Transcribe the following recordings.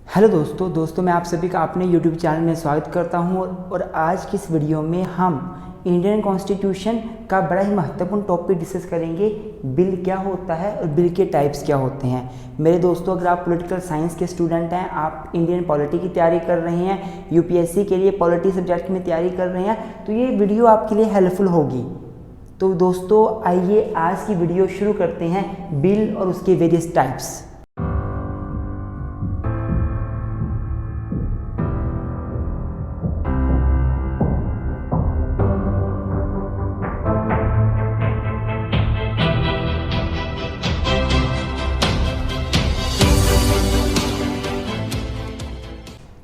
Hello दोस्तों मैं आप सभी का अपने यूट्यूब चैनल में स्वागत करता हूं और आज की इस वीडियो में हम इंडियन कॉन्स्टिट्यूशन का बड़ा ही महत्वपूर्ण टॉपिक डिस्कस करेंगे। बिल क्या होता है और बिल के टाइप्स क्या होते हैं। मेरे दोस्तों, अगर आप पॉलिटिकल साइंस के स्टूडेंट हैं, आप इंडियन पॉलिटी की तैयारी कर रहे हैं, यूपीएससी के लिए पॉलिटी सब्जेक्ट में तैयारी कर रहे हैं, तो ये वीडियो आपके लिए हेल्पफुल होगी। तो दोस्तों आइए आज की वीडियो शुरू करते हैं, बिल और उसके वेरियस टाइप्स।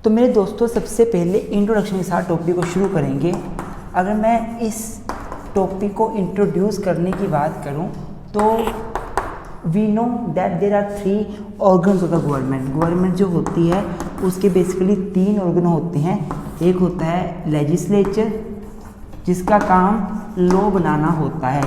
तो मेरे दोस्तों सबसे पहले इंट्रोडक्शन के साथ टॉपिक को शुरू करेंगे। अगर मैं इस टॉपिक को इंट्रोड्यूस करने की बात करूं तो we know that there are 3 organs of the government जो होती है उसके बेसिकली 3 ऑर्गन होते हैं। एक होता है लेजिस्लेचर, जिसका काम लॉ बनाना होता है,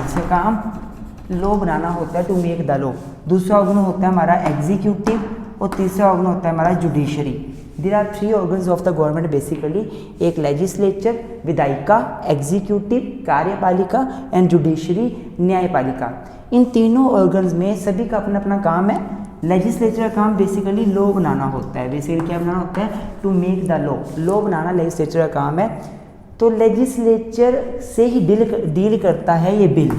टू मेक द लॉ। दूसरा ऑर्गन होता है हमारा एग्जीक्यूटिव और तीसरा ऑर्गन होता है हमारा judiciary. There are 3 organs of the government basically, एक लेजिस्लेचर विधायिका, एग्जीक्यूटिव कार्यपालिका एंड जुडिशरी न्यायपालिका। इन तीनों ऑर्गन्स में सभी का अपना अपना काम है। लेजिस्लेचर का काम बेसिकली लॉ बनाना होता है। बेसिकली क्या बनाना होता है? टू मेक द लॉ बनाना लेजिस्लेचर का काम है। तो लेजिस्लेचर से ही डील करता है ये बिल।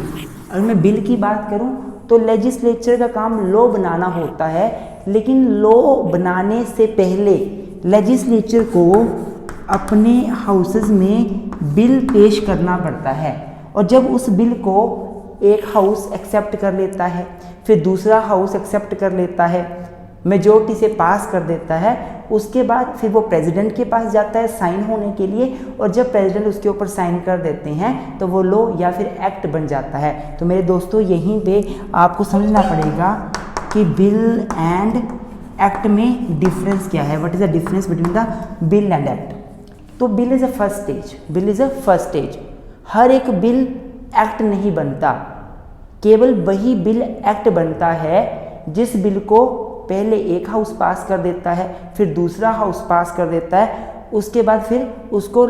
अगर मैं बिल की बात करूं तो लेजिस्लेचर का काम लॉ बनाना होता है, लेकिन लॉ बनाने से पहले लेजिस्लेचर को अपने हाउसेस में बिल पेश करना पड़ता है। और जब उस बिल को एक हाउस एक्सेप्ट कर लेता है, फिर दूसरा हाउस एक्सेप्ट कर लेता है, मेजॉरिटी से पास कर देता है, उसके बाद फिर वो प्रेसिडेंट के पास जाता है साइन होने के लिए। और जब प्रेसिडेंट उसके ऊपर साइन कर देते हैं तो वो लॉ या फिर एक्ट बन जाता है। तो मेरे दोस्तों यहीं पे आपको समझना पड़ेगा कि बिल एंड एक्ट में डिफरेंस क्या है। What is the difference between the bill and act? तो bill is a first stage. हर एक बिल एक्ट नहीं बनता, केवल वही बिल एक्ट बनता है जिस बिल को पहले एक हाउस पास कर देता है, फिर दूसरा हाउस पास कर देता है, उसके बाद फिर उसको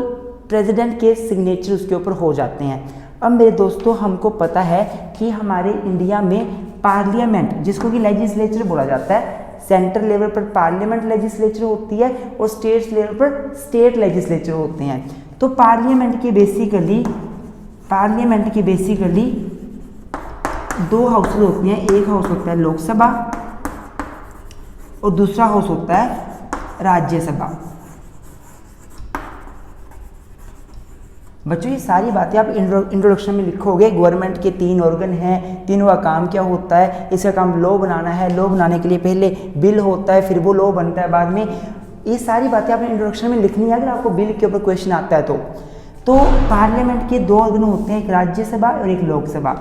प्रेसिडेंट के सिग्नेचर उसके ऊपर हो जाते हैं। अब मेरे दोस्तों हमको पता है कि हमारे इंडिया में पार्लियामेंट, जिसको कि लेजिस्लेचर बोला जाता है, सेंट्रल लेवल पर पार्लियामेंट लेजिस्लेचर होती है और स्टेट लेवल पर स्टेट लेजिस्लेचर होते हैं। तो पार्लियामेंट के बेसिकली 2 हाउसेज होती हैं। एक हाउस होता है लोकसभा और दूसरा हाउस होता है राज्यसभा। बच्चों ये सारी बातें आप इंट्रोडक्शन में लिखोगे। गवर्नमेंट के 3 ऑर्गन हैं, तीनों का काम क्या होता है, इसका काम लॉ बनाना है, लॉ बनाने के लिए पहले बिल होता है, फिर वो लॉ बनता है बाद में। ये सारी बातें आपने इंट्रोडक्शन में लिखनी है अगर आपको बिल के ऊपर क्वेश्चन आता है तो पार्लियामेंट के 2 ऑर्गन होते हैं, एक राज्यसभा और एक लोकसभा।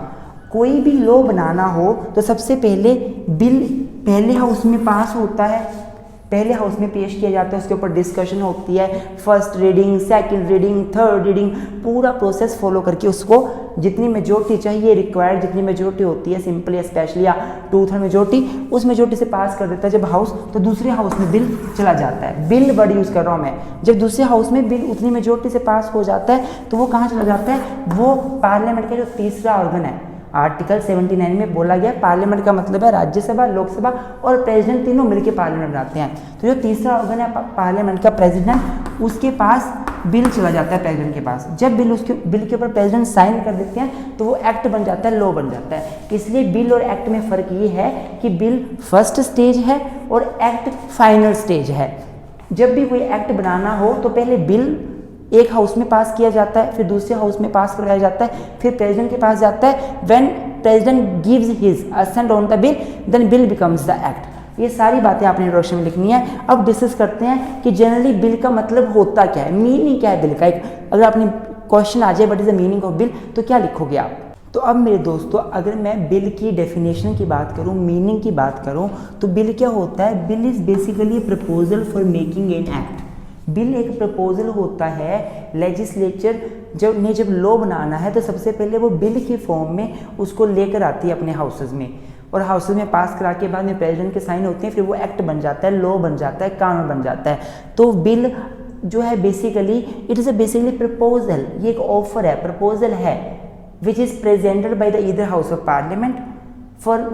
कोई भी लॉ बनाना हो तो सबसे पहले बिल पहले हाउस में पास होता है, पहले हाउस में पेश किया जाता है, उसके ऊपर डिस्कशन होती है, first reading, second reading, third reading, पूरा प्रोसेस फॉलो करके उसको जितनी मेजॉरिटी चाहिए रिक्वायर्ड जितनी मेजॉरिटी होती है, सिंपली स्पेशली या 2/3 मेजॉरिटी, उस मेजॉरिटी से पास कर देता है जब हाउस, तो दूसरे हाउस में बिल चला जाता है। बिल वर्ड यूज़ कर रहा हूँ मैं। जब दूसरे हाउस में बिल उतनी मेजॉरिटी से पास हो जाता है तो वो कहाँ चला जाता है? वो पार्लियामेंट का जो तीसरा ऑर्गन है, आर्टिकल 79 में बोला गया पार्लियामेंट का मतलब है राज्यसभा, लोकसभा और प्रेसिडेंट, तीनों मिलकर पार्लियामेंट बनाते हैं। तो जो तीसरा ऑर्गन है पार्लियामेंट का, प्रेसिडेंट, उसके पास बिल चला जाता है प्रेसिडेंट के पास। जब बिल के ऊपर प्रेसिडेंट साइन कर देते हैं तो वो एक्ट बन जाता है, लॉ बन जाता है। इसलिए बिल और एक्ट में फ़र्क ये है कि बिल फर्स्ट स्टेज है और एक्ट फाइनल स्टेज है। जब भी कोई एक्ट बनाना हो तो पहले बिल एक हाउस में पास किया जाता है, फिर दूसरे हाउस में पास कराया जाता है, फिर प्रेसिडेंट के पास जाता है। When president gives his assent on the bill then bill becomes the act. ये सारी बातें आपने इंट्रोडक्शन में लिखनी है। अब डिस्कस करते हैं कि जनरली बिल का मतलब होता क्या है, मीनिंग क्या है बिल का। एक अगर आपने क्वेश्चन आ जाए what is the meaning of bill, तो क्या लिखोगे आप? तो अब मेरे दोस्तों अगर मैं बिल की डेफिनेशन की बात करूं, मीनिंग की बात करूं, तो बिल क्या होता है? Bill is basically proposal for making an act. Bill एक प्रपोजल होता है। लेजिस्लेचर जब लॉ बनाना है तो सबसे पहले वो बिल के फॉर्म में उसको लेकर आती है अपने हाउसेज में। और हाउसेज में पास करा के बाद में प्रेसिडेंट के साइन होते हैं, फिर वो एक्ट बन जाता है, लॉ बन जाता है, कानून बन जाता है। तो बिल जो है basically it is a basically proposal, ये एक ऑफर है, प्रपोजल है which is presented by the either house of parliament for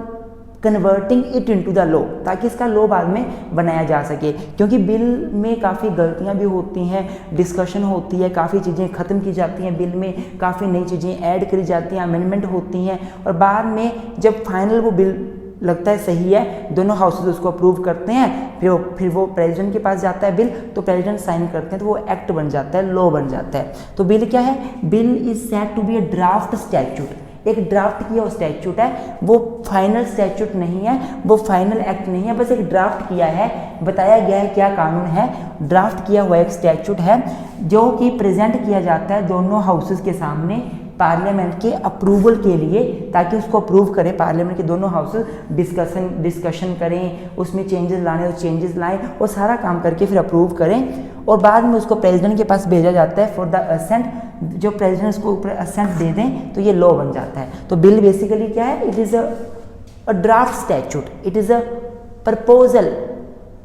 converting it into the law, ताकि इसका लॉ बाद में बनाया जा सके। क्योंकि बिल में काफ़ी गलतियां भी होती हैं, डिस्कशन होती है, काफ़ी चीज़ें ख़त्म की जाती हैं, बिल में काफ़ी नई चीज़ें ऐड करी जाती हैं, अमेंडमेंट होती हैं, और बाद में जब फाइनल वो बिल लगता है सही है, दोनों हाउसेज उसको अप्रूव करते हैं, फिर वो प्रेसिडेंट के पास जाता है बिल, तो प्रेसिडेंट साइन करते हैं, तो वो एक्ट बन जाता है, लॉ बन जाता है। तो बिल क्या है? Bill is said to be a draft statute, एक ड्राफ्ट किया हुआ स्टैट्यूट है, वो फाइनल स्टैट्यूट नहीं है, वो फाइनल एक्ट नहीं है, बस एक ड्राफ्ट किया है, बताया गया है क्या कानून है, ड्राफ्ट किया हुआ एक स्टैट्यूट है जो कि प्रेजेंट किया जाता है दोनों हाउसेज के सामने पार्लियामेंट के अप्रूवल के लिए, ताकि उसको अप्रूव करें पार्लियामेंट के दोनों हाउसेज, डिस्कशन करें, उसमें चेंजेस लाने तो चेंजेस लाएं और सारा काम करके फिर अप्रूव करें, और बाद में उसको प्रेसिडेंट के पास भेजा जाता है फॉर द असेंट। जो प्रेसिडेंट उसको ऊपर असेंट दे दें तो ये लॉ बन जाता है। तो बिल बेसिकली क्या है? It is a draft statute, it is a proposal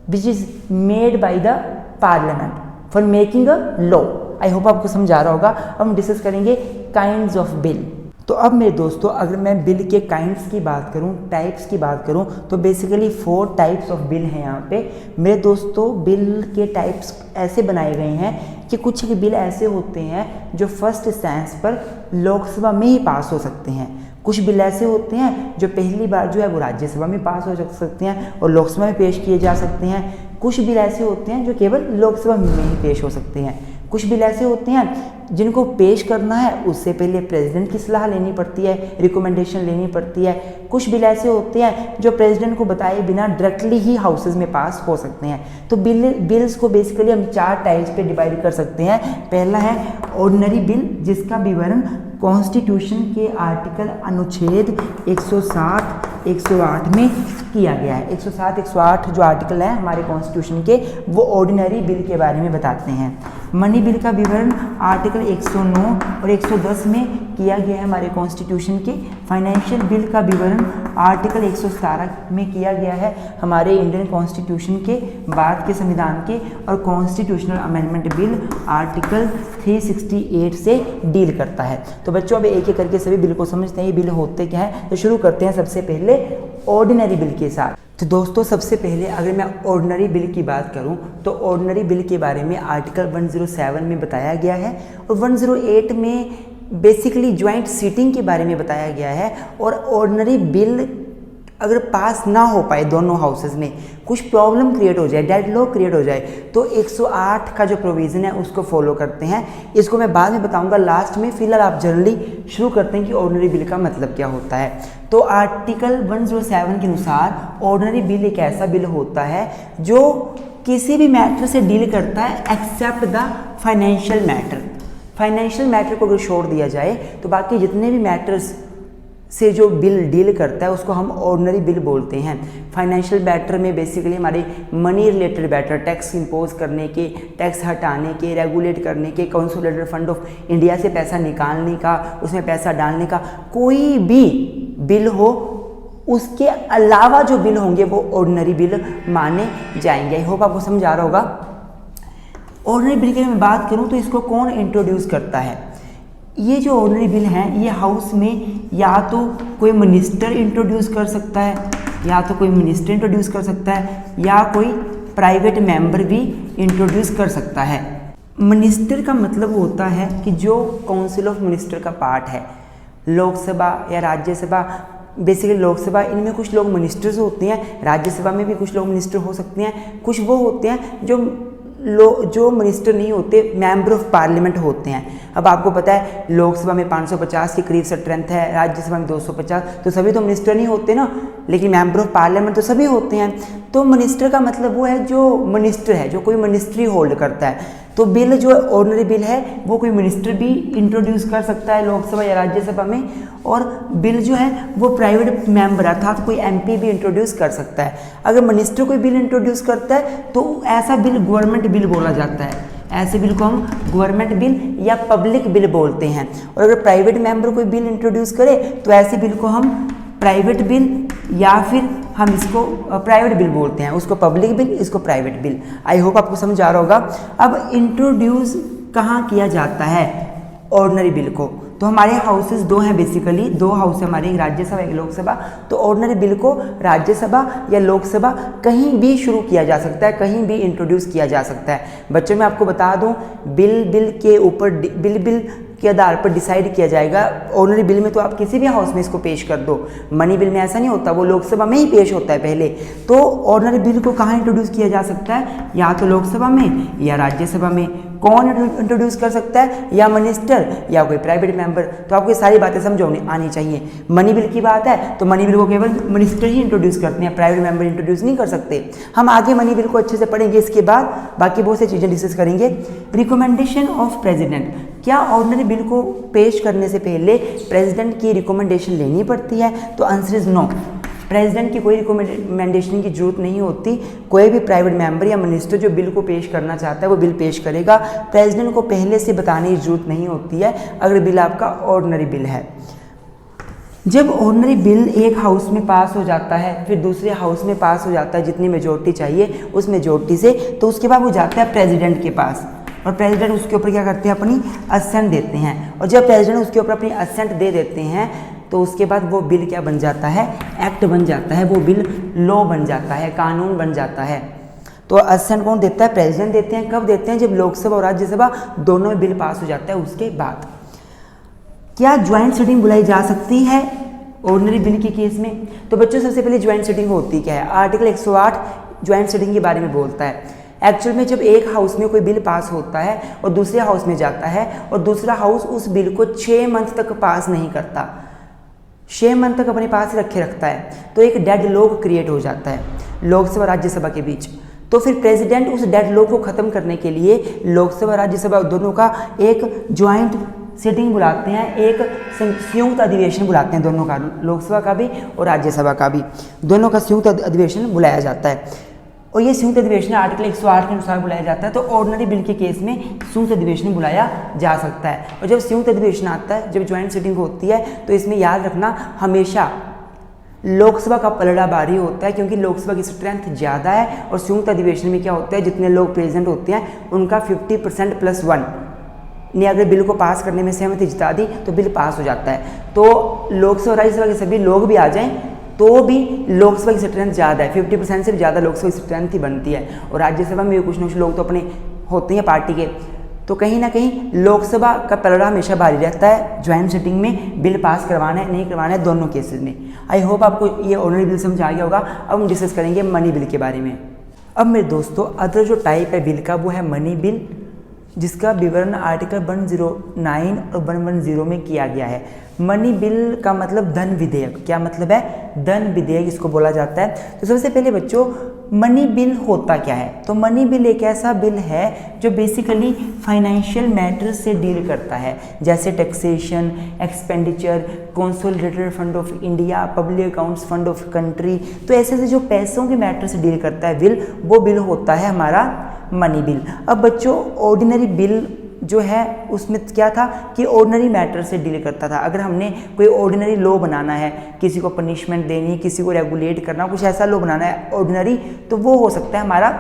which is made by the parliament for making a law. I hope आपको समझ आ रहा होगा। अब हम डिस्कस करेंगे काइंड्स ऑफ बिल। तो अब मेरे दोस्तों अगर मैं बिल के काइंड्स की बात करूं, टाइप्स की बात करूं, तो बेसिकली 4 टाइप्स ऑफ बिल हैं यहाँ पे। मेरे दोस्तों बिल के टाइप्स ऐसे बनाए गए हैं कि कुछ बिल ऐसे होते हैं जो फर्स्ट इंस्टेंस पर लोकसभा में ही पास हो सकते हैं, कुछ बिल ऐसे होते हैं जो पहली बार जो है वो राज्यसभा में पास हो सकते हैं और लोकसभा में पेश किए जा सकते हैं, कुछ बिल ऐसे होते हैं जो केवल लोकसभा में ही पेश हो सकते हैं, कुछ बिल ऐसे होते हैं जिनको पेश करना है उससे पहले प्रेसिडेंट की सलाह लेनी पड़ती है, रिकमेंडेशन लेनी पड़ती है, कुछ बिल ऐसे होते हैं जो प्रेसिडेंट को बताए बिना डायरेक्टली ही हाउसेज में पास हो सकते हैं। तो बिल्स को बेसिकली हम 4 टाइप्स पे डिवाइड कर सकते हैं। पहला है ऑर्डिनरी बिल, जिसका विवरण कॉन्स्टिट्यूशन के आर्टिकल अनुच्छेद 107, 108 में किया गया है। 107, 108 जो आर्टिकल है हमारे कॉन्स्टिट्यूशन के, वो ऑर्डिनरी बिल के बारे में बताते हैं। मनी बिल का विवरण आर्टिकल 109 और 110 में किया गया है हमारे कॉन्स्टिट्यूशन के। फाइनेंशियल बिल का विवरण आर्टिकल 117 में किया गया है हमारे इंडियन कॉन्स्टिट्यूशन के बाद के संविधान के। और कॉन्स्टिट्यूशनल अमेंडमेंट बिल आर्टिकल 368 से डील करता है। तो बच्चों अब एक एक करके सभी बिल को समझते हैं ये बिल होते क्या है। तो शुरू करते हैं सबसे पहले ऑर्डिनरी बिल के साथ। तो दोस्तों सबसे पहले अगर मैं ऑर्डिनरी बिल की बात करूं तो ऑर्डिनरी बिल के बारे में आर्टिकल 107 में बताया गया है और 108 में बेसिकली ज्वाइंट सीटिंग के बारे में बताया गया है। और ऑर्डिनरी बिल अगर पास ना हो पाए दोनों हाउसेज में, कुछ प्रॉब्लम क्रिएट हो जाए, डेडलॉक क्रिएट हो जाए, तो 108 का जो प्रोविज़न है उसको फॉलो करते हैं। इसको मैं बाद में बताऊंगा लास्ट में। फिलहाल आप जनरली शुरू करते हैं कि ऑर्डिनरी बिल का मतलब क्या होता है। तो आर्टिकल 107 के अनुसार ऑर्डिनरी बिल एक ऐसा बिल होता है जो किसी भी मैटर से डील करता है except the financial matter. Financial matter को अगर छोड़ दिया जाए तो बाकी जितने भी मैटर्स से जो बिल डील करता है उसको हम ऑर्डिनरी बिल बोलते हैं। फाइनेंशियल मैटर में बेसिकली हमारे money related matter, tax impose करने के, टैक्स हटाने के, रेगुलेट करने के, कंसोलिडेटेड फंड ऑफ इंडिया से पैसा निकालने का, उसमें पैसा डालने का, कोई भी बिल हो उसके अलावा जो बिल होंगे वो ऑर्डिनरी बिल माने जाएंगे। आई होप आपको समझ आ रहा होगा। ऑर्डिनरी बिल की मैं बात करूं तो इसको कौन इंट्रोड्यूस करता है? ये जो ऑर्डिनरी बिल हैं ये हाउस में या तो कोई मिनिस्टर इंट्रोड्यूस कर सकता है, या तो कोई मिनिस्टर इंट्रोड्यूस कर सकता है, या कोई प्राइवेट मेंबर भी इंट्रोड्यूस कर सकता है। मिनिस्टर का मतलब होता है कि जो काउंसिल ऑफ मिनिस्टर का पार्ट है, लोकसभा या राज्यसभा, बेसिकली लोकसभा इनमें कुछ लोग मिनिस्टर्स होते हैं, राज्यसभा में भी कुछ लोग मिनिस्टर हो सकते हैं, कुछ वो होते हैं जो मिनिस्टर नहीं होते, मेंबर ऑफ पार्लियामेंट होते हैं। अब आपको पता है लोकसभा में 550 के करीब स्ट्रेंथ है, राज्यसभा में 250, तो सभी तो मिनिस्टर नहीं होते ना, लेकिन मेंबर ऑफ पार्लियामेंट तो सभी होते हैं। तो मिनिस्टर का मतलब वो है जो मिनिस्टर है, जो कोई मिनिस्ट्री होल्ड करता है। तो बिल जो ऑर्डिनरी बिल है वो कोई मिनिस्टर भी इंट्रोड्यूस कर सकता है लोकसभा या राज्यसभा में, और बिल जो है वो प्राइवेट मेंबर अर्थात कोई एमपी भी इंट्रोड्यूस कर सकता है। अगर मिनिस्टर कोई बिल इंट्रोड्यूस करता है तो ऐसा बिल गवर्नमेंट बिल बोला जाता है। ऐसे बिल को हम गवर्नमेंट बिल या पब्लिक बिल बोलते हैं। और अगर प्राइवेट मेंबर कोई बिल इंट्रोड्यूस करे तो ऐसे बिल को हम प्राइवेट बिल या फिर हम इसको प्राइवेट बिल बोलते हैं, उसको पब्लिक बिल, इसको प्राइवेट बिल। आई होप आपको समझ आ रहा होगा। अब इंट्रोड्यूस कहाँ किया जाता है ऑर्डिनरी बिल को? तो हमारे हाउसेस दो हैं, बेसिकली दो हाउस है हमारे, एक राज्यसभा एक लोकसभा। तो ऑर्डिनरी बिल को राज्यसभा या लोकसभा कहीं भी शुरू किया जा सकता है, कहीं भी इंट्रोड्यूस किया जा सकता है। बच्चों मैं आपको बता दूं, बिल के ऊपर बिल के आधार पर डिसाइड किया जाएगा। ऑर्डिनरी बिल में तो आप किसी भी हाउस में इसको पेश कर दो, मनी बिल में ऐसा नहीं होता, वो लोकसभा में ही पेश होता है पहले। तो ऑर्डिनरी बिल को कहाँ इंट्रोड्यूस किया जा सकता है? या तो लोकसभा में या राज्यसभा में। कौन इंट्रोड्यूस कर सकता है? या मिनिस्टर या कोई प्राइवेट मेंबर। तो आपको ये सारी बातें समझ आनी चाहिए। मनी बिल की बात है तो मनी बिल को केवल मिनिस्टर ही इंट्रोड्यूस करते हैं, प्राइवेट मेंबर इंट्रोड्यूस नहीं कर सकते। हम आगे मनी बिल को अच्छे से पढ़ेंगे, इसके बाद बाकी बहुत सी चीज़ें डिस्कस करेंगे। रिकमेंडेशन ऑफ प्रेसिडेंट, क्या ऑर्डिनरी बिल को पेश करने से पहले प्रेसिडेंट की रिकमेंडेशन लेनी पड़ती है? तो आंसर इज नो, प्रेसिडेंट की कोई रिकमेंडेशन की जरूरत नहीं होती। कोई भी प्राइवेट मेंबर या मिनिस्टर जो बिल को पेश करना चाहता है वो बिल पेश करेगा, प्रेसिडेंट को पहले से बताने की जरूरत नहीं होती है अगर बिल आपका ऑर्डिनरी बिल है। जब ऑर्डिनरी बिल एक हाउस में पास हो जाता है, फिर दूसरे हाउस में पास हो जाता है जितनी मेजोरिटी चाहिए उस मेजोरिटी से, तो उसके बाद वो जाता है प्रेसिडेंट के पास, और प्रेसिडेंट उसके ऊपर क्या करते हैं? अपनी असेंट देते हैं। और जब प्रेसिडेंट उसके ऊपर अपनी असेंट दे देते हैं तो उसके बाद वो बिल क्या बन जाता है? एक्ट बन जाता है, वो बिल लॉ बन जाता है, कानून बन जाता है। तो असेंट कौन देता है? प्रेसिडेंट देते हैं। कब देते हैं? जब लोकसभा और राज्यसभा दोनों में बिल पास हो जाता है उसके बाद। क्या ज्वाइंट सिटिंग बुलाई जा सकती है ऑर्डिनरी बिल के केस में? तो बच्चों सबसे पहले ज्वाइंट सिटिंग होती क्या है? आर्टिकल 108 ज्वाइंट सिटिंग के बारे में बोलता है। एक्चुअल में जब एक हाउस में कोई बिल पास होता है और दूसरे हाउस में जाता है और दूसरा हाउस उस बिल को 6 मंथ तक पास नहीं करता, 6 मंथ तक अपने पास ही रखता है, तो एक डेड लॉक क्रिएट हो जाता है लोकसभा राज्यसभा के बीच। तो फिर प्रेसिडेंट उस डेड लॉक को ख़त्म करने के लिए लोकसभा राज्यसभा दोनों का एक ज्वाइंट सिटिंग बुलाते हैं, एक संयुक्त अधिवेशन बुलाते हैं, दोनों का, लोकसभा का भी और राज्यसभा का भी, दोनों का संयुक्त अधिवेशन बुलाया जाता है। और ये संयुक्त अधिवेशन आर्टिकल 108 के अनुसार बुलाया जाता है। तो ऑर्डिनरी बिल के केस में संयुक्त अधिवेशन बुलाया जा सकता है। और जब संयुक्त अधिवेशन आता है, जब ज्वाइंट सिटिंग होती है, तो इसमें याद रखना हमेशा लोकसभा का पलड़ा भारी होता है, क्योंकि लोकसभा की स्ट्रेंथ ज़्यादा है। और संयुक्त अधिवेशन में क्या होता है? जितने लोग प्रेजेंट होते हैं उनका 50% + 1 ने अगर बिल को पास करने में सहमति जता दी तो बिल पास हो जाता है। तो लोकसभा राज्यसभा के सभी लोग भी आ जाएं तो भी लोकसभा की स्ट्रेंथ ज़्यादा है, 50% से भी ज़्यादा लोकसभा की स्ट्रेंथ ही बनती है। और राज्यसभा में भी कुछ न कुछ लोग तो अपने होते हैं पार्टी के, तो कहीं ना कहीं लोकसभा का पलड़ा हमेशा भारी रहता है ज्वाइंट सिटिंग में बिल पास करवाना है नहीं करवाना है, दोनों केसेस में। आई होप आपको ये ऑर्डिनरी बिल समझ आ गया होगा। अब हम डिस्कस करेंगे मनी बिल के बारे में। अब मेरे दोस्तों, अदर जो टाइप है बिल का वो है मनी बिल, जिसका विवरण आर्टिकल 109 और 110 में किया गया है। मनी बिल का मतलब धन विधेयक। क्या मतलब है? धन विधेयक इसको बोला जाता है। तो सबसे पहले बच्चों, मनी बिल होता क्या है? तो मनी बिल एक ऐसा बिल है जो बेसिकली फाइनेंशियल मैटर्स से डील करता है, जैसे taxation, expenditure, consolidated fund of India, public accounts fund of country. तो ऐसे से जो पैसों के मैटर से डील करता है बिल, वो बिल होता है हमारा मनी बिल। अब बच्चों, ऑर्डिनरी बिल जो है उसमें क्या था कि ऑर्डिनरी मैटर से डील करता था। अगर हमने कोई ऑर्डिनरी लॉ बनाना है, किसी को पनिशमेंट देनी, किसी को रेगुलेट करना, कुछ ऐसा लॉ बनाना है ऑर्डिनरी, तो वो हो सकता है हमारा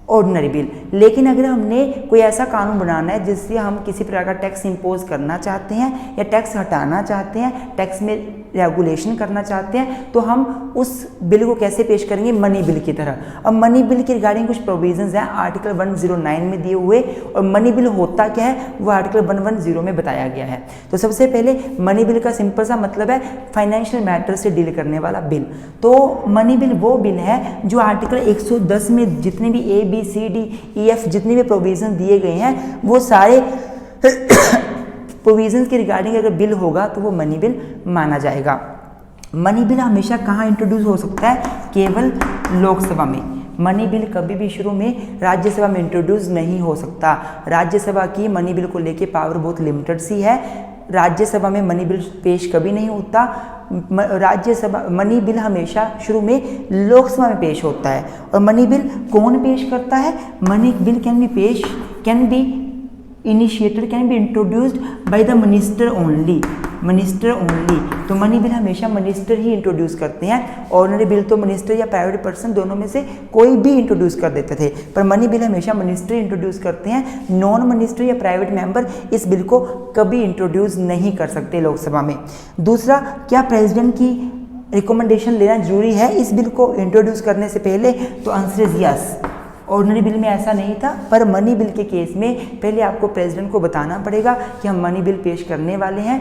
ऑर्डिनरी बिल। लेकिन अगर हमने कोई ऐसा कानून बनाना है जिससे हम किसी प्रकार का टैक्स इंपोज करना चाहते हैं या टैक्स हटाना चाहते हैं, टैक्स में रेगुलेशन करना चाहते हैं, तो हम उस बिल को कैसे पेश करेंगे? मनी बिल की तरह। अब मनी बिल के रिगार्डिंग कुछ प्रोविजंस हैं आर्टिकल 109 में दिए हुए, और मनी बिल होता क्या है वो आर्टिकल 110 में बताया गया है। तो सबसे पहले मनी बिल का सिंपल सा मतलब है फाइनेंशियल मैटर से डील करने वाला बिल। तो मनी बिल वो बिल है जो आर्टिकल 110 में जितने भी ABCDEF जितने भी प्रोविजन दिए गए हैं वो सारे प्रोविजंस के रिगार्डिंग अगर बिल होगा तो वो मनी बिल माना जाएगा। मनी बिल हमेशा कहाँ इंट्रोड्यूस हो सकता है? केवल लोकसभा में। मनी बिल कभी भी शुरू में राज्यसभा में इंट्रोड्यूस नहीं हो सकता। राज्यसभा की मनी बिल को लेके पावर बहुत लिमिटेड सी है। राज्यसभा में मनी बिल पेश कभी नहीं होता। राज्यसभा मनी बिल हमेशा शुरू में लोकसभा में पेश होता है। और मनी बिल कौन पेश करता है? Money bill can be initiated, can be introduced by the minister only। Minister only. तो मनी बिल हमेशा मिनिस्टर ही इंट्रोड्यूस करते हैं। ऑर्डिनरी बिल तो मिनिस्टर या प्राइवेट पर्सन दोनों में से कोई भी इंट्रोड्यूस कर देते थे, पर मनी बिल हमेशा मिनिस्टर इंट्रोड्यूस करते हैं। नॉन मिनिस्टर या प्राइवेट मेंबर इस बिल को कभी इंट्रोड्यूस नहीं कर सकते लोकसभा में। दूसरा, क्या प्रेसिडेंट की रिकमेंडेशन लेना जरूरी है इस बिल को इंट्रोड्यूस करने से पहले? तो answer is yes. Ordinary bill में ऐसा नहीं था, पर मनी बिल के केस में पहले आपको प्रेसिडेंट को बताना पड़ेगा कि हम मनी बिल पेश करने वाले हैं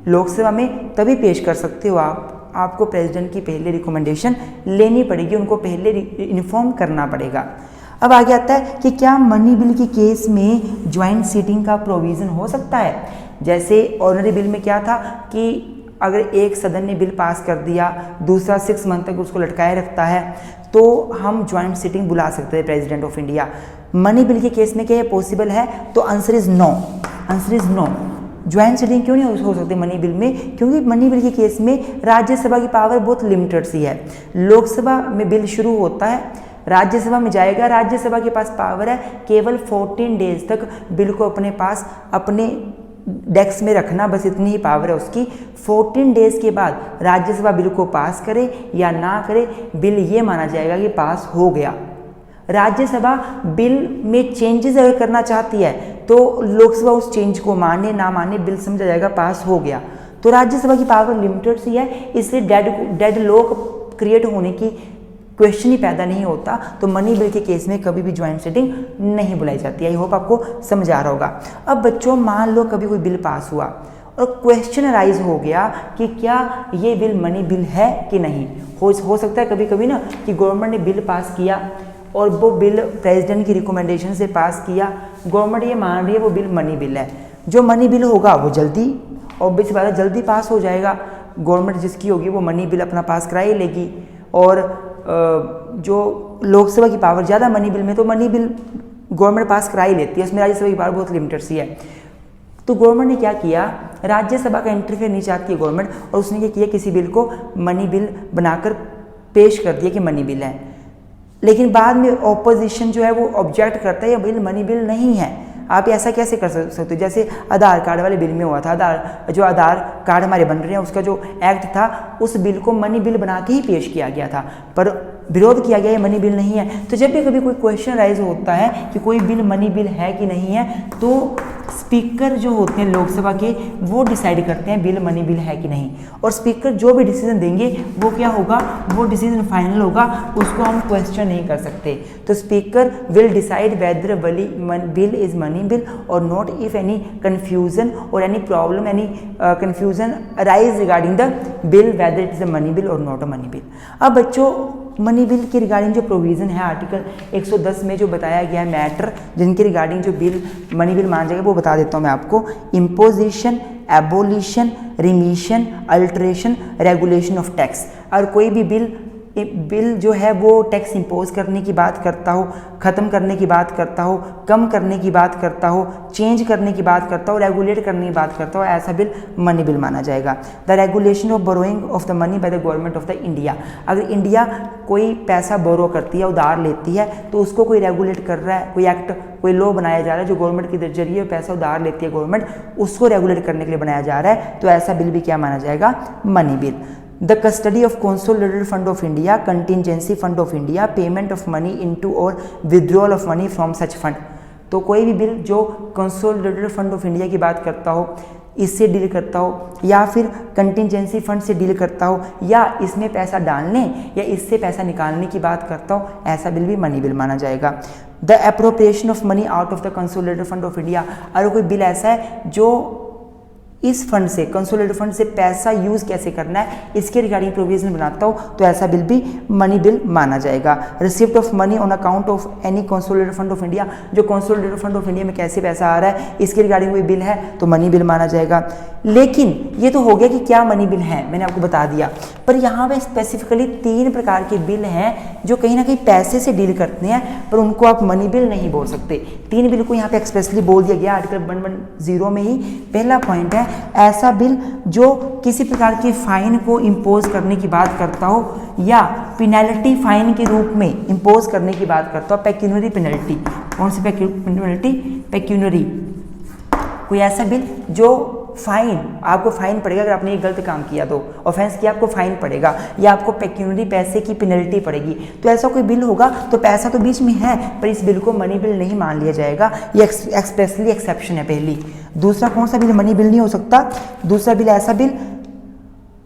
लोकसभा में, तभी पेश कर सकते हो आप। आपको प्रेसिडेंट की पहले रिकमेंडेशन लेनी पड़ेगी, उनको पहले इन्फॉर्म करना पड़ेगा। अब आगे आता है कि क्या मनी बिल के केस में ज्वाइंट सीटिंग का प्रोविज़न हो सकता है? जैसे ऑर्डिनरी बिल में क्या था कि अगर एक सदन ने बिल पास कर दिया, दूसरा 6 मंथ तक उसको लटकाए रखता है, तो हम ज्वाइंट सीटिंग बुला सकते हैं president of India. Money bill के केस में क्या ये पॉसिबल है? तो answer is no. Answer is no. Joint sitting क्यों नहीं हो सकती मनी बिल में? क्योंकि मनी बिल के केस में राज्यसभा की पावर बहुत लिमिटेड सी है। लोकसभा में बिल शुरू होता है, राज्यसभा में जाएगा, राज्यसभा के पास पावर है केवल 14 डेज तक बिल को अपने पास अपने डेस्क में रखना, बस इतनी ही पावर है उसकी। 14 डेज के बाद राज्यसभा बिल को पास करे या ना करे, बिल ये माना जाएगा कि पास हो गया। राज्यसभा बिल में चेंजेस अगर करना चाहती है तो लोकसभा उस चेंज को माने ना माने, बिल समझा जाएगा पास हो गया। तो राज्यसभा की पावर लिमिटेड सी है, इसलिए डेड लॉ क्रिएट होने की क्वेश्चन ही पैदा नहीं होता। तो मनी बिल के केस में कभी भी ज्वाइंट सीटिंग नहीं बुलाई जाती। आई होप आपको समझ आ रहा होगा। अब बच्चों, मान लो कभी कोई बिल पास हुआ और क्वेश्चन राइज हो गया कि क्या ये बिल मनी बिल है कि नहीं। हो सकता है कभी कभी ना कि गवर्नमेंट ने बिल पास किया और वो बिल प्रेसिडेंट की रिकमेंडेशन से पास किया, गवर्नमेंट ये मान रही है वो बिल मनी बिल है। जो मनी बिल होगा वो जल्दी, ऑब्वियस बात है, जल्दी पास हो जाएगा। गवर्नमेंट जिसकी होगी वो मनी बिल अपना पास करा ही लेगी। और जो लोकसभा की पावर ज़्यादा मनी बिल में, तो मनी बिल गवर्नमेंट पास करा ही लेती है, उसमें राज्यसभा की पावर बहुत लिमिटेड सी है। तो गवर्नमेंट ने क्या किया, राज्यसभा का इंटरफेयर नहीं चाहती है गवर्नमेंट, और उसने क्या किया, किसी बिल को मनी बिल बनाकर पेश कर दिया कि मनी बिल है। लेकिन बाद में ऑपोजिशन जो है वो ऑब्जेक्ट करता है ये बिल मनी बिल नहीं है। आप ऐसा कैसे कर सकते हो? जैसे आधार कार्ड वाले बिल में हुआ था, आधार कार्ड हमारे बन रहे हैं उसका जो एक्ट था, उस बिल को मनी बिल बना के ही पेश किया गया था, पर विरोध किया गया ये मनी बिल नहीं है। तो जब भी कभी कोई क्वेश्चन राइज होता है कि कोई बिल मनी बिल है कि नहीं है, तो स्पीकर जो होते हैं लोकसभा के वो डिसाइड करते हैं बिल मनी बिल है कि नहीं। और स्पीकर जो भी डिसीजन देंगे वो क्या होगा, वो डिसीजन फाइनल होगा, उसको हम क्वेश्चन नहीं कर सकते। तो speaker will decide whether bill is money bill और नॉट इफ एनी कन्फ्यूजन और any problem, any confusion arise regarding the bill whether it is a money bill और नॉट अ मनी बिल। अब बच्चों, money bill के regarding जो provision है article 110 में जो बताया गया है मैटर, जिनके रिगार्डिंग जो बिल मनी बिल मान जाएगा वो बता देता हूँ मैं आपको। Imposition, abolition, remission, alteration, regulation of tax. और कोई भी बिल जो है वो टैक्स इम्पोज करने की बात करता हो, ख़त्म करने की बात करता हो, कम करने की बात करता हो, चेंज करने की बात करता हो, रेगुलेट करने की बात करता हो, ऐसा बिल मनी बिल माना जाएगा। The regulation of borrowing of the money by the government of the India. अगर इंडिया कोई पैसा बोरो करती है, उधार लेती है, तो उसको कोई रेगुलेट कर रहा है, कोई एक्ट, कोई लॉ बनाया जा रहा है जो गवर्नमेंट के जरिए पैसा उधार लेती है गवर्नमेंट, उसको रेगुलेट करने के लिए बनाया जा रहा है, तो ऐसा बिल भी क्या माना जाएगा, money bill. The custody of consolidated fund of India, contingency fund of India, payment of money into और withdrawal of money from such fund। तो कोई भी बिल जो consolidated fund of India की बात करता हो, इससे डील करता हो, या फिर कंटिजेंसी फंड से डील करता हो, या इसमें पैसा डालने या इससे पैसा निकालने की बात करता हो, ऐसा बिल भी मनी बिल माना जाएगा। The appropriation of money out of the consolidated fund of India. अगर कोई बिल ऐसा है जो इस फंड से, कंसोलिडेटेड फंड से पैसा यूज़ कैसे करना है, इसके रिगार्डिंग प्रोविजन बनाता हो, तो ऐसा बिल भी मनी बिल माना जाएगा। Receipt of money on account of any consolidated fund of India. जो कंसोलिडेटेड फंड ऑफ इंडिया में कैसे पैसा आ रहा है, इसके रिगार्डिंग कोई बिल है तो मनी बिल माना जाएगा। लेकिन ये तो हो गया कि क्या मनी बिल है, मैंने आपको बता दिया, पर यहाँ पे स्पेसिफिकली 3 प्रकार के बिल हैं जो कहीं ना कहीं पैसे से डील करते हैं, पर उनको आप मनी बिल नहीं बोल सकते। 3 बिल को यहाँ पे एक्सप्रेसली बोल दिया गया आर्टिकल 110 में ही। पहला पॉइंट है ऐसा बिल जो किसी प्रकार के फाइन को इम्पोज करने की बात करता हो, या पेनल्टी फाइन के रूप में इम्पोज करने की बात करता हो, पेक्यूनरी पेनल्टी। कौन सी पेनल्टी? पेक्यूनरी। कोई ऐसा बिल जो आपको फाइन पड़ेगा। अगर आपने ये गलत काम किया तो ऑफेंस किया, आपको फाइन पड़ेगा या आपको पेक्यूनरी पैसे की पेनल्टी पड़ेगी। तो ऐसा कोई बिल होगा तो पैसा तो बीच में है, पर इस बिल को मनी बिल नहीं मान लिया जाएगा। ये एक्सप्रेसली एक्सेप्शन है पहली। दूसरा कौन सा बिल मनी बिल नहीं हो सकता? दूसरा बिल ऐसा बिल,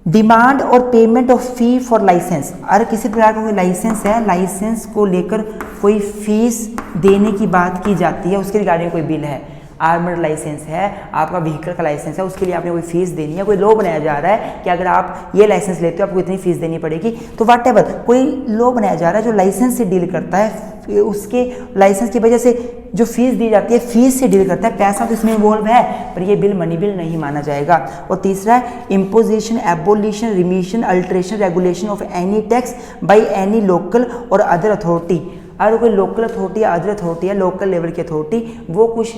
डिमांड और payment of fee for licence. अगर किसी प्रकार का कोई लाइसेंस है, लाइसेंस को लेकर कोई फीस देने की बात की जाती है, उसके रिगार्डिंग कोई बिल है। आर्मर्ड लाइसेंस है, आपका व्हीकल का लाइसेंस है, उसके लिए आपने कोई फीस देनी है, कोई लॉ बनाया जा रहा है कि अगर आप ये लाइसेंस लेते हो आपको इतनी फीस देनी पड़ेगी। तो वट एवर कोई लॉ बनाया जा रहा है जो लाइसेंस से डील करता है, उसके लाइसेंस की वजह से जो फीस दी जाती है फीस से डील करता है, पैसा तो इसमें इन्वॉल्व है, पर ये बिल मनी बिल नहीं माना जाएगा। और तीसरा है imposition, abolition, remission, alteration, regulation of any tax by any local और अदर अथॉरिटी। अगर कोई लोकल अथॉरिटी या अदर अथॉरिटी है, लोकल लेवल की अथॉरिटी, वो कुछ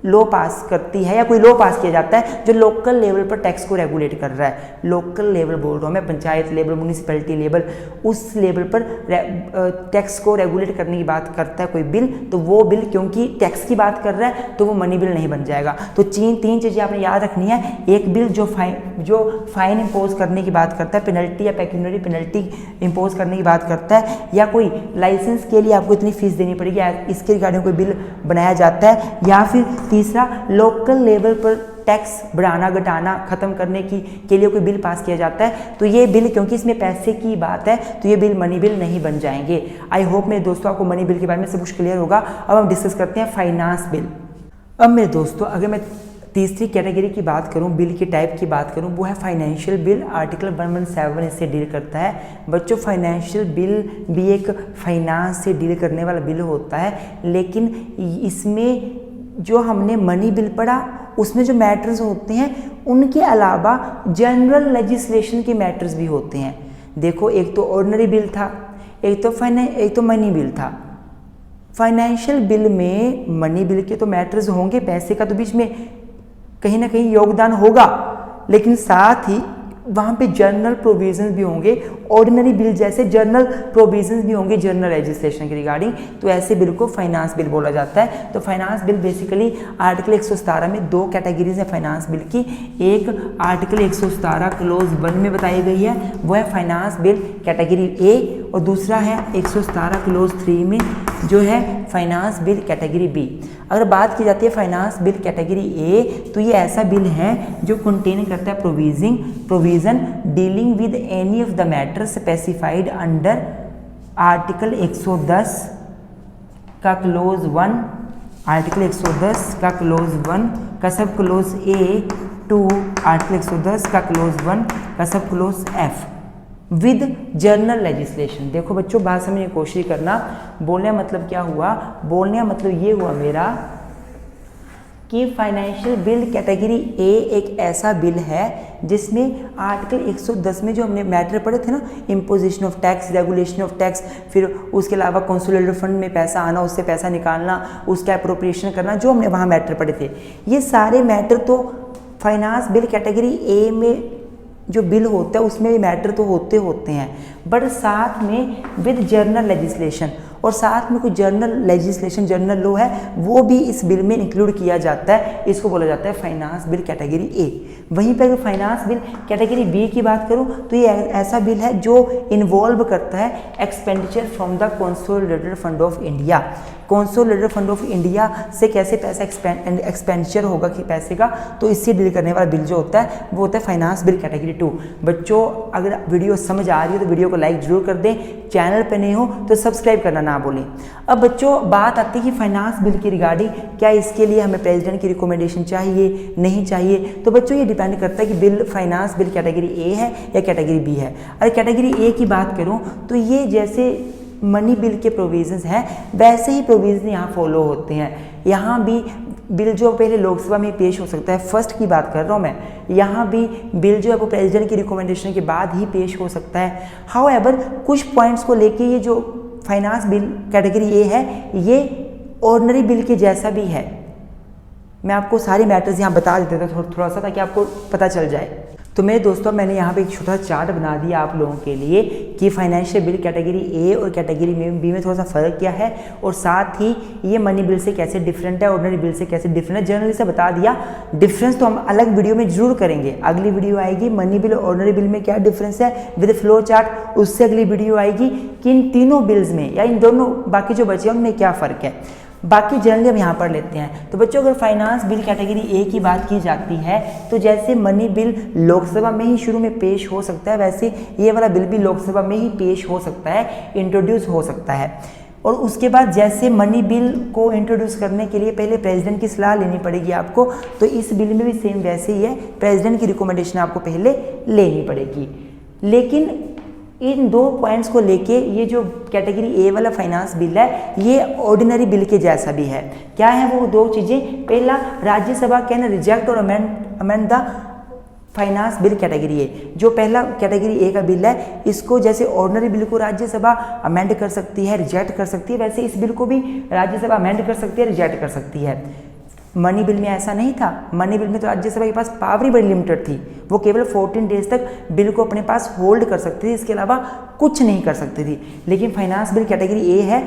लॉ पास करती है या कोई लॉ पास किया जाता है जो लोकल लेवल पर टैक्स को रेगुलेट कर रहा है। लोकल लेवल बोल रहा हूँ मैं, पंचायत लेवल, म्यूनिसिपैलिटी लेवल, उस लेवल पर टैक्स को रेगुलेट करने की बात करता है कोई बिल, तो वो बिल क्योंकि टैक्स की बात कर रहा है तो वो मनी बिल नहीं बन जाएगा। तो तीन चीज़ें आपने याद रखनी है। एक बिल जो फाइन इम्पोज करने की बात करता है, पेनल्टी या पेक्यूनरी पेनल्टी इम्पोज करने की बात करता है, या कोई लाइसेंस के लिए आपको इतनी फीस देनी पड़ेगी, इसके रिगार्डिंग कोई बिल बनाया जाता है। या फिर तीसरा लोकल लेवल पर टैक्स बढ़ाना घटाना खत्म करने के लिए कोई बिल पास किया जाता है। तो ये बिल क्योंकि इसमें पैसे की बात है तो ये बिल मनी बिल नहीं बन जाएंगे। आई होप मेरे दोस्तों आपको मनी बिल के बारे में सब कुछ क्लियर होगा। अब हम डिस्कस करते हैं फाइनेंस बिल। अब मेरे दोस्तों अगर मैं तीसरी कैटेगरी की बात करूं, बिल की टाइप की बात करूं, वो है फाइनेंशियल बिल। आर्टिकल 117 इससे डील करता है। बच्चों फाइनेंशियल बिल भी एक फाइनेंस से डील करने वाला बिल होता है, लेकिन इसमें जो हमने मनी बिल पढ़ा उसमें जो मैटर्स होते हैं उनके अलावा जनरल लेजिस्लेशन के मैटर्स भी होते हैं। देखो एक तो ऑर्डिनरी बिल था, एक तो मनी बिल था। फाइनेंशियल बिल में मनी बिल के तो मैटर्स होंगे, पैसे का तो बीच में कहीं ना कहीं योगदान होगा, लेकिन साथ ही वहाँ पे जर्नल प्रोविजंस भी होंगे। ऑर्डिनरी बिल जैसे जर्नल प्रोविजंस भी होंगे जनरल लेजिस्लेशन के रिगार्डिंग, तो ऐसे बिल को फाइनेंस बिल बोला जाता है। तो फाइनेंस बिल बेसिकली आर्टिकल 117 में दो कैटेगरीज है फाइनेंस बिल की। एक आर्टिकल 117 क्लोज 1 में बताई गई है, वो है फाइनेंस बिल कैटेगरी ए, और दूसरा है 117 क्लोज 3 में जो है फाइनेंस बिल कैटेगरी बी। अगर बात की जाती है फाइनेंस बिल कैटेगरी ए, तो ये ऐसा बिल है जो कंटेन करता है provision dealing with any of the matter specified under article 110 का क्लोज 1, आर्टिकल 110 का क्लोज 1 का सब क्लोज ए टू आर्टिकल 110 का क्लोज 1 का सब close F with journal legislation. देखो बच्चों बात समझने की कोशिश करना। बोलने का मतलब क्या हुआ? बोलने का मतलब ये हुआ मेरा कि फाइनेंशियल बिल कैटेगरी ए एक ऐसा बिल है जिसमें आर्टिकल 110 में जो हमने मैटर पढ़े थे ना, imposition of tax, regulation of tax, फिर उसके अलावा कंसोलिडेटेड फंड में पैसा आना, उससे पैसा निकालना, उसका अप्रोप्रिएशन करना, जो हमने वहाँ मैटर पढ़े थे, ये सारे मैटर तो फाइनेंस बिल कैटेगरी ए में जो बिल होता है उसमें मैटर तो होते हैं, बट साथ में विद जर्नल लेजिस्लेशन, और साथ में कोई जर्नल लेजिस्लेशन जर्नल लॉ है वो भी इस बिल में इंक्लूड किया जाता है। इसको बोला जाता है फाइनेंस बिल कैटेगरी ए। वहीं पर अगर फाइनेंस बिल कैटेगरी बी की बात करूं तो ये ऐसा बिल है जो इन्वॉल्व करता है expenditure from the consolidated fund of India. Consolidated fund of India से कैसे पैसा एक्सपेंडिचर होगा कि पैसे का, तो इससे डील करने वाला बिल जो होता है वो होता है फाइनेंस बिल कैटेगरी 2। बच्चों अगर वीडियो समझ आ रही हो तो वीडियो को लाइक जरूर कर दें, चैनल पे नहीं हो तो सब्सक्राइब करना ना बोलें। अब बच्चों बात आती है कि फाइनेंस बिल की रिगार्डिंग क्या इसके लिए हमें प्रेसिडेंट की रिकमेंडेशन चाहिए नहीं चाहिए। तो बच्चों ये डिपेंड करता है कि bill finance bill category A है या कैटेगरी बी है। अगर कैटेगरी ए की बात करूँ तो ये जैसे मनी बिल के प्रोविजंस हैं वैसे ही प्रोविजन यहाँ फॉलो होते हैं। यहाँ भी बिल जो पहले लोकसभा में पेश हो सकता है, फर्स्ट की बात कर रहा हूँ मैं, यहाँ भी बिल जो है वो प्रेसिडेंट की रिकमेंडेशन के बाद ही पेश हो सकता है। हाउएवर कुछ पॉइंट्स को लेके ये जो फाइनेंस बिल कैटेगरी ए है ये ऑर्डिनरी बिल के जैसा भी है। मैं आपको सारे मैटर्स यहाँ बता देता था थोड़ा सा ताकि आपको पता चल जाए। तो मेरे दोस्तों मैंने यहाँ पे एक छोटा चार्ट बना दिया आप लोगों के लिए कि फाइनेंशियल बिल कैटेगरी ए और कैटेगरी बी में थोड़ा सा फर्क क्या है, और साथ ही ये मनी बिल से कैसे डिफरेंट है, ऑर्डिनरी बिल से कैसे डिफरेंट है, जनरली से बता दिया। डिफरेंस तो हम अलग वीडियो में जरूर करेंगे, अगली वीडियो आएगी मनी बिल और ऑर्डिनरी बिल में क्या डिफरेंस है विद फ्लो चार्ट, उससे अगली वीडियो आएगी कि इन तीनों बिल्स में या इन दोनों बाकी जो बचे हैं उनमें क्या फ़र्क है। बाकी जनरली हम यहाँ पर लेते हैं। तो बच्चों अगर फाइनेंस बिल कैटेगरी ए की बात की जाती है तो जैसे मनी बिल लोकसभा में ही शुरू में पेश हो सकता है, वैसे ये वाला बिल भी लोकसभा में ही पेश हो सकता है, इंट्रोड्यूस हो सकता है। और उसके बाद जैसे मनी बिल को इंट्रोड्यूस करने के लिए पहले प्रेसिडेंट की सलाह लेनी पड़ेगी आपको, तो इस बिल में भी सेम वैसे ही है, प्रेसिडेंट की रिकमेंडेशन आपको पहले लेनी पड़ेगी। लेकिन इन दो पॉइंट्स को लेके ये जो कैटेगरी ए वाला फाइनेंस बिल है ये ऑर्डिनरी बिल के जैसा भी है। क्या है वो दो चीज़ें? पहला, राज्यसभा कैन रिजेक्ट और amend the finance bill category A. जो पहला कैटेगरी ए का बिल है इसको जैसे ऑर्डिनरी बिल को राज्यसभा अमेंड कर सकती है, रिजेक्ट कर सकती है, वैसे इस बिल को भी राज्यसभा अमेंड कर सकती है, रिजेक्ट कर सकती है। मनी बिल में ऐसा नहीं था। मनी बिल में तो राज्यसभा के पास पावर ही बड़ी लिमिटेड थी, वो केवल 14 डेज तक बिल को अपने पास होल्ड कर सकती थी, इसके अलावा कुछ नहीं कर सकती थी। लेकिन फाइनेंस बिल कैटेगरी ए है,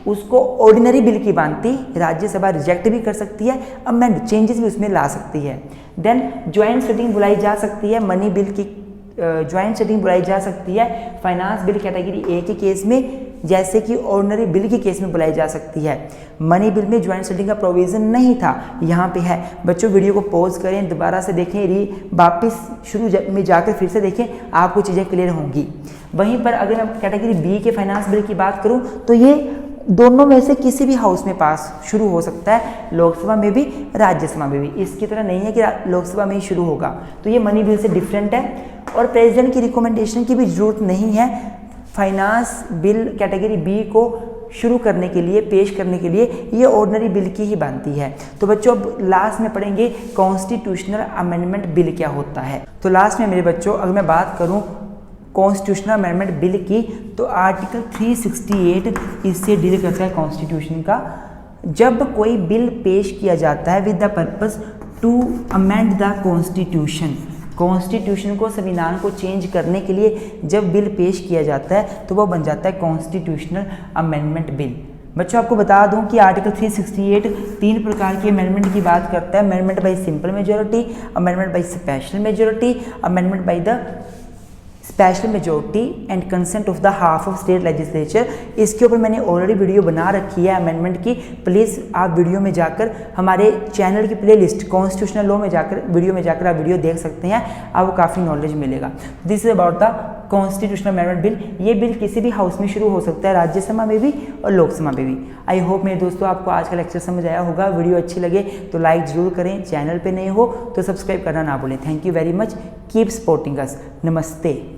उसको ऑर्डिनरी बिल की भांति राज्यसभा रिजेक्ट भी कर सकती है, अमेंड चेंजेस भी उसमें ला सकती है। देन ज्वाइंट सिटिंग बुलाई जा सकती है, मनी बिल की ज्वाइंट सिटिंग बुलाई जा सकती है फाइनेंस बिल कैटेगरी ए के केस में, जैसे कि ऑर्डिनरी बिल के केस में बुलाई जा सकती है। मनी बिल में ज्वाइंट सिटिंग का प्रोविजन नहीं था, यहाँ पे है। बच्चों वीडियो को पॉज करें, दोबारा से देखें, वापस शुरू में जाकर फिर से देखें, आपको चीज़ें क्लियर होंगी। वहीं पर अगर मैं कैटेगरी बी के फाइनेंस बिल की बात करूँ तो ये दोनों में से किसी भी हाउस में पास शुरू हो सकता है, लोकसभा में भी राज्यसभा में भी। इसकी तरह नहीं है कि लोकसभा में ही शुरू होगा। तो ये मनी बिल से डिफरेंट है और प्रेसिडेंट की रिकमेंडेशन की भी जरूरत नहीं है फाइनेंस बिल कैटेगरी बी को शुरू करने के लिए, पेश करने के लिए। ये ऑर्डिनरी बिल की ही बनती है। तो बच्चों अब लास्ट में पढ़ेंगे कॉन्स्टिट्यूशनल अमेंडमेंट बिल क्या होता है। तो लास्ट में मेरे बच्चों अगर मैं बात करूं कॉन्स्टिट्यूशनल अमेंडमेंट बिल की, तो आर्टिकल 368 इससे डील करता है कॉन्स्टिट्यूशन का। जब कोई बिल पेश किया जाता है with the purpose to amend the constitution, constitution को, संविधान को चेंज करने के लिए जब बिल पेश किया जाता है तो वो बन जाता है कॉन्स्टिट्यूशनल अमेंडमेंट बिल। बच्चों आपको बता दूं कि आर्टिकल 368 तीन प्रकार के अमेंडमेंट की बात करता है। Amendment by simple majority, amendment by special majority, amendment by the special majority and consent of the half of state legislature. इसके ऊपर मैंने ऑलरेडी वीडियो बना रखी है अमेंडमेंट की, प्लीज़ आप वीडियो में जाकर हमारे चैनल की प्लेलिस्ट कॉन्स्टिट्यूशनल लॉ में जाकर वीडियो में जाकर आप वीडियो देख सकते हैं, आपको काफ़ी नॉलेज मिलेगा। This is about the constitutional amendment bill. ये बिल किसी भी हाउस में शुरू हो सकता है, राज्यसभा में भी और लोकसभा में भी। आई होप मेरे दोस्तों आपको आज का लेक्चर समझ आया होगा। वीडियो अच्छी लगे तो लाइक जरूर करें, चैनल पे नए हो तो सब्सक्राइब करना ना भूलें। Thank you very much, keep supporting us. नमस्ते।